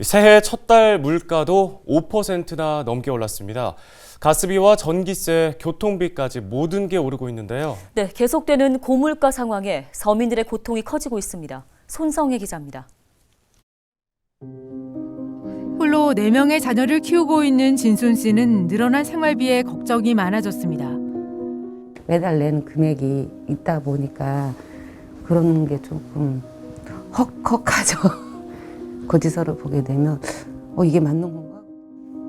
새해 첫 달 물가도 5%나 넘게 올랐습니다. 가스비와 전기세, 교통비까지 모든 게 오르고 있는데요. 네, 계속되는 고물가 상황에 서민들의 고통이 커지고 있습니다. 손성혜 기자입니다. 홀로 4명의 자녀를 키우고 있는 진순 씨는 늘어난 생활비에 걱정이 많아졌습니다. 매달 내는 금액이 있다 보니까 그런 게 조금 헉헉하죠. 고지서를 보게 되면 이게 맞는 건가?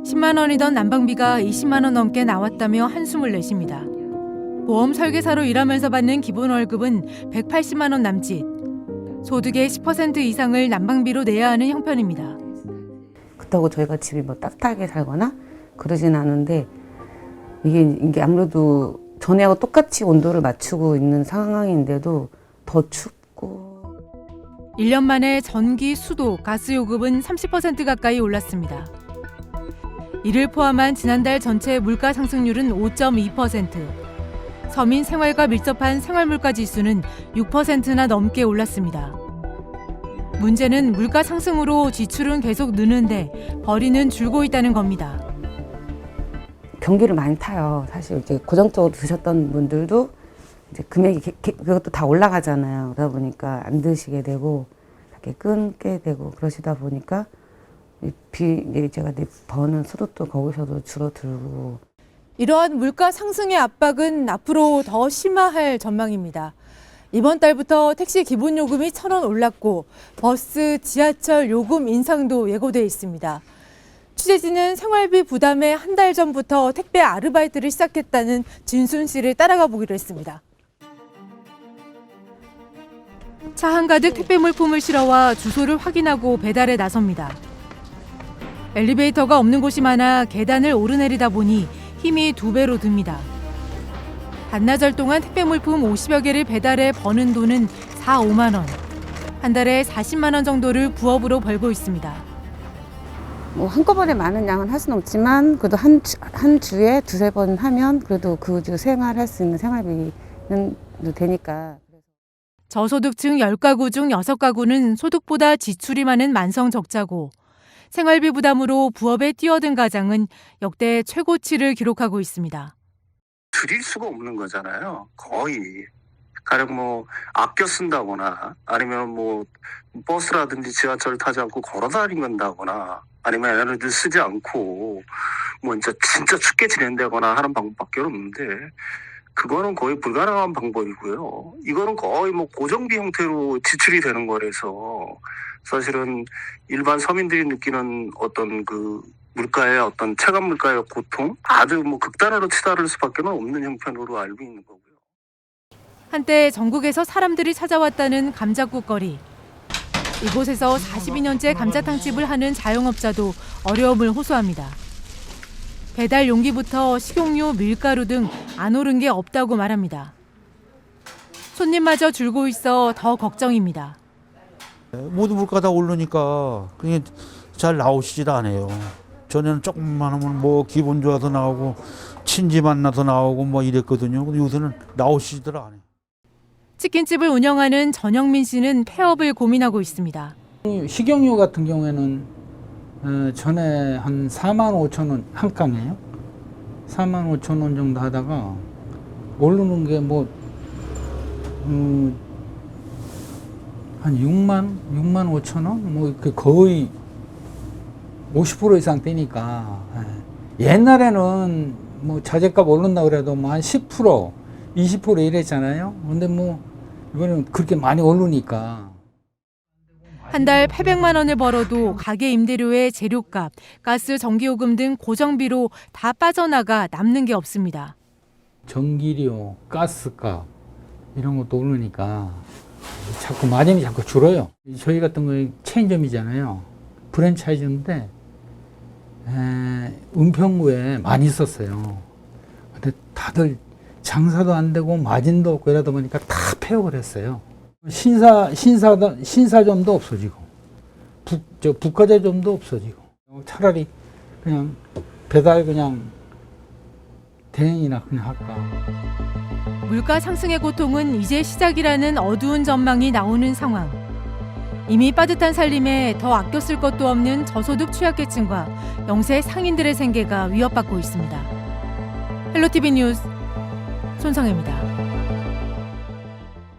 10만 원이던 난방비가 20만 원 넘게 나왔다며 한숨을 내쉽니다. 보험 설계사로 일하면서 받는 기본 월급은 180만 원 남짓. 소득의 10% 이상을 난방비로 내야 하는 형편입니다. 그렇다고 저희가 집이 뭐 따뜻하게 살거나 그러진 않은데 이게 아무래도 전에하고 똑같이 온도를 맞추고 있는 상황인데도 더 춥고 1년 만에 전기, 수도, 가스 요금은 30% 가까이 올랐습니다. 이를 포함한 지난달 전체 물가 상승률은 5.2%. 서민 생활과 밀접한 생활물가 지수는 6%나 넘게 올랐습니다. 문제는 물가 상승으로 지출은 계속 느는데 벌이는 줄고 있다는 겁니다. 경기를 많이 타요. 사실 이제 고정적으로 드셨던 분들도 이제 금액이 그것도 다 올라가잖아요. 그러다 보니까 안 드시게 되고 이렇게 끊게 되고 그러시다 보니까 제가 버는 수도도 거기서도 줄어들고. 이러한 물가 상승의 압박은 앞으로 더 심화할 전망입니다. 이번 달부터 택시 기본 요금이 1,000원 올랐고 버스, 지하철 요금 인상도 예고돼 있습니다. 취재진은 생활비 부담에 한 달 전부터 택배 아르바이트를 시작했다는 진순 씨를 따라가 보기로 했습니다. 차 한가득 택배 물품을 실어와 주소를 확인하고 배달에 나섭니다. 엘리베이터가 없는 곳이 많아 계단을 오르내리다 보니 힘이 2배로 듭니다. 반나절 동안 택배 물품 50여 개를 배달해 버는 돈은 5만 원. 한 달에 40만 원 정도를 부업으로 벌고 있습니다. 한꺼번에 많은 양은 할 수는 없지만 그래도 한 주에 2-3번 하면 그래도 그 주 생활할 수 있는 생활비는 되니까. 저소득층 10가구 중 6가구는 소득보다 지출이 많은 만성 적자고 생활비 부담으로 부업에 뛰어든 가장은 역대 최고치를 기록하고 있습니다. 줄일 수가 없는 거잖아요. 거의. 가령 뭐 아껴 쓴다거나 아니면 뭐 버스라든지 지하철 타지 않고 걸어 다닌다거나 아니면 에너지를 쓰지 않고 뭐 진짜 춥게 지낸다거나 하는 방법밖에 없는데 그거는 거의 불가능한 방법이고요. 이거는 거의 뭐 고정비 형태로 지출이 되는 거라서 사실은 일반 서민들이 느끼는 어떤 그 물가의 어떤 체감 물가의 고통 아주 뭐 극단으로 치달을 수밖에 없는 형편으로 알고 있는 거고요. 한때 전국에서 사람들이 찾아왔다는 감자국거리. 이곳에서 42년째 감자탕집을 하는 자영업자도 어려움을 호소합니다. 배달 용기부터 식용유, 밀가루 등 안 오른 게 없다고 말합니다. 손님마저 줄고 있어 더 걱정입니다. 모든 물가 다 오르니까 그게 잘 나오시질 않아요. 전에는 조금만 하면 뭐 기분 좋아서 나오고 친지 만나서 나오고 뭐 이랬거든요. 근데 요새는 나오시질 않아요. 치킨집을 운영하는 전영민 씨는 폐업을 고민하고 있습니다. 식용유 같은 경우에는 전에 한 4만 5천 원 한 깡이에요. 4만 5천 원 정도 하다가 오르는 게 뭐 한 6만 5천 원? 뭐 이렇게 거의 50% 이상 뛰니까. 옛날에는 뭐 자재값 오른다 그래도 뭐 한 10%, 20% 이랬잖아요. 근데 뭐 이번엔 그렇게 많이 오르니까. 한 달 800만 원을 벌어도 가게 임대료에 재료값, 가스, 전기요금 등 고정비로 다 빠져나가 남는 게 없습니다. 전기료, 가스값 이런 것도 오르니까 자꾸 마진이 자꾸 줄어요. 저희 같은 경우에 체인점이잖아요. 프랜차이즈인데 은평구에 많이 있었어요. 근데 다들 장사도 안 되고 마진도 없고 이러다 보니까 다 폐업을 했어요. 신사점도 없어지고 북과제점도 없어지고 차라리 그냥 배달 그냥 대행이나 그냥 할까. 물가 상승의 고통은 이제 시작이라는 어두운 전망이 나오는 상황. 이미 빠듯한 살림에 더 아껴 쓸 것도 없는 저소득 취약계층과 영세 상인들의 생계가 위협받고 있습니다. 헬로티비 뉴스 손성혜입니다.